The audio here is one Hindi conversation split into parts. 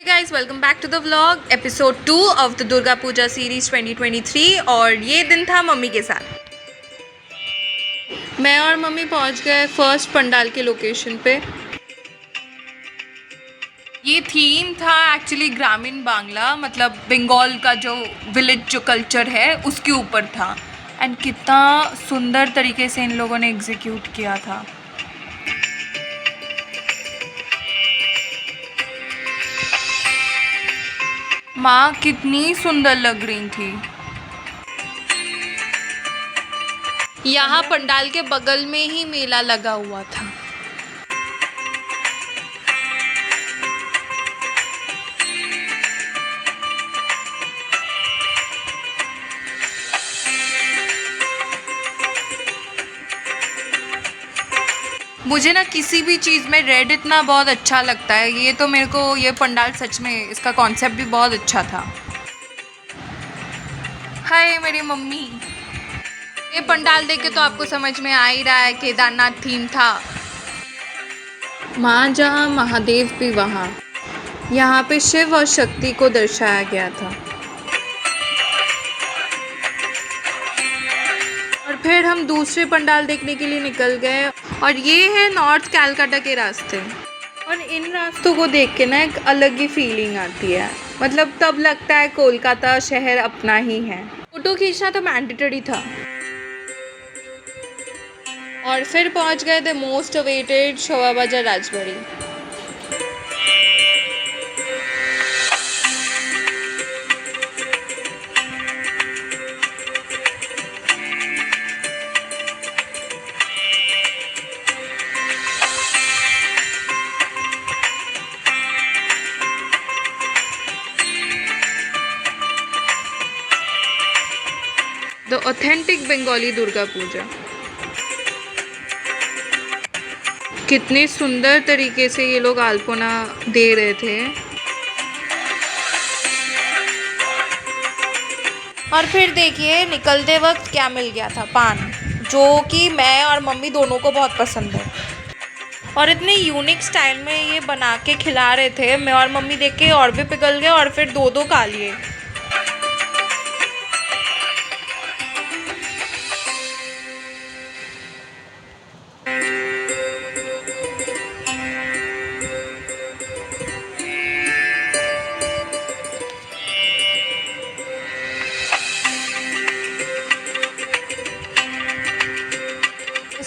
Guys welcome back to the vlog episode 2 of the Durga Puja series 2023 और ये दिन था मम्मी के साथ। मैं और मम्मी पहुंच गए फर्स्ट पंडाल के लोकेशन पे। ये थीम था एक्चुअली ग्रामीण बांग्ला, मतलब बंगाल का जो विलेज जो कल्चर है उसके ऊपर था। एंड कितना सुंदर तरीके से इन लोगों ने एग्जीक्यूट किया था। माँ कितनी सुंदर लग रही थी। यहाँ पंडाल के बगल में ही मेला लगा हुआ था। मुझे ना किसी भी चीज़ में रेड इतना बहुत अच्छा लगता है। ये तो मेरे को ये पंडाल सच में इसका कॉन्सेप्ट भी बहुत अच्छा था। हाय मेरी मम्मी। ये पंडाल देख के तो आपको समझ में आ ही रहा है केदारनाथ थीम था। माँ जहाँ महादेव भी वहाँ। यहाँ पे शिव और शक्ति को दर्शाया गया था। और फिर हम दूसरे पंडाल देखने के लिए निकल गए और ये है नॉर्थ कैलकाटा के रास्ते। और इन रास्तों को देख के ना एक अलग ही फीलिंग आती है, मतलब तब लगता है कोलकाता शहर अपना ही है। फोटो खींचना तो मैंडेटरी था। और फिर पहुंच गए थे मोस्ट अवेटेड शोभा बाजार राजबाड़ी। The authentic Bengali Durga Puja. कितने सुंदर तरीके से ये लोग अल्पना दे रहे थे। और फिर देखिए निकलते वक्त क्या मिल गया था, पान, जो कि मैं और मम्मी दोनों को बहुत पसंद है। और इतने यूनिक स्टाइल में ये बना के खिला रहे थे। मैं और मम्मी देख के और भी पिघल गए और फिर दो दो खा लिए।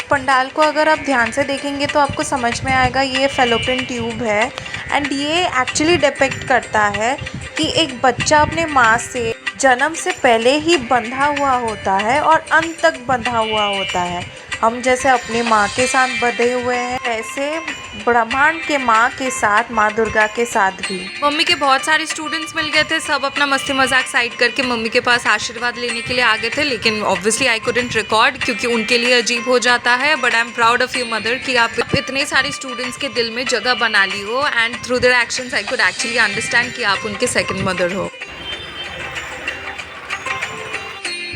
पंडाल को अगर आप ध्यान से देखेंगे तो आपको समझ में आएगा ये फेलोपियन ट्यूब है। एंड ये एक्चुअली डिपिक्ट करता है कि एक बच्चा अपने माँ से जन्म से पहले ही बंधा हुआ होता है और अंत तक बंधा हुआ होता है। हम जैसे अपनी माँ के साथ बंधे हुए हैं, वैसे ब्रह्मांड के माँ के साथ, माँ दुर्गा के साथ भी। मम्मी के बहुत सारे स्टूडेंट्स मिल गए थे, सब अपना मस्ती मजाक साइड करके मम्मी के पास आशीर्वाद लेने के लिए आ गए थे। लेकिन ऑब्वियसली आई कुडंट रिकॉर्ड क्योंकि उनके लिए अजीब हो जाता है। But I am proud of you mother कि आप इतने सारे स्टूडेंट्स के दिल में जगह बना ली हो। And through their actions I could actually understand कि आप उनके सेकेंड मदर हो।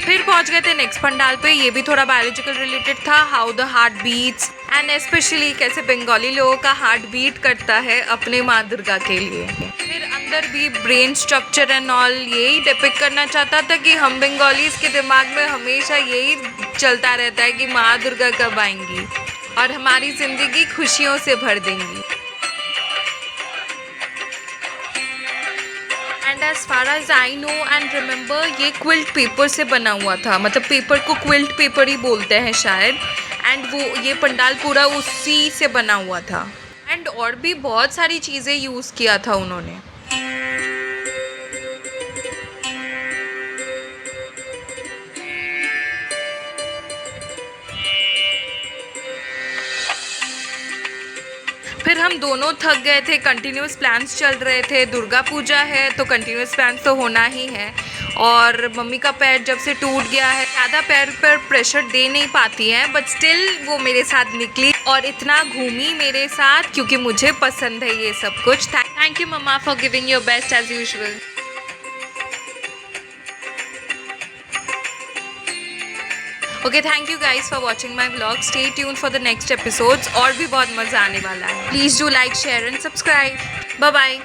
फिर पहुंच गए थे नेक्स्ट पंडाल पे। ये भी थोड़ा बायोलॉजिकल रिलेटेड था, how the heart beats and specially कैसे बंगाली लोगों का हार्ट बीट करता है अपने माँ दुर्गा के लिए। फिर अंदर भी ब्रेन स्ट्रक्चर एंड ऑल यही डिपिक्ट करना चाहता था कि हम बंगालीज के दिमाग में हमेशा यही चलता रहता है कि माँ दुर्गा कब आएंगी और हमारी ज़िंदगी खुशियों से भर देंगी। And as far as I know and remember ये क्विल्ट पेपर से बना हुआ था, मतलब पेपर को क्विल्ट पेपर ही बोलते हैं शायद। एंड वो ये पंडाल पूरा उसी से बना हुआ था। एंड और भी बहुत सारी चीज़ें यूज़ किया था उन्होंने। फिर हम दोनों थक गए थे, कंटिन्यूस प्लान्स चल रहे थे। दुर्गा पूजा है तो कंटिन्यूस प्लान्स तो होना ही है। और मम्मी का पैर जब से टूट गया है, ज़्यादा पैर पर प्रेशर दे नहीं पाती हैं, बट स्टिल वो मेरे साथ निकली और इतना घूमी मेरे साथ क्योंकि मुझे पसंद है ये सब कुछ। Thank you mamma for giving your best as usual. Okay, thank you guys for watching my vlog. Stay tune for the next episodes, और भी बहुत मज़ा आने वाला है। Please do like, share and subscribe. Bye bye.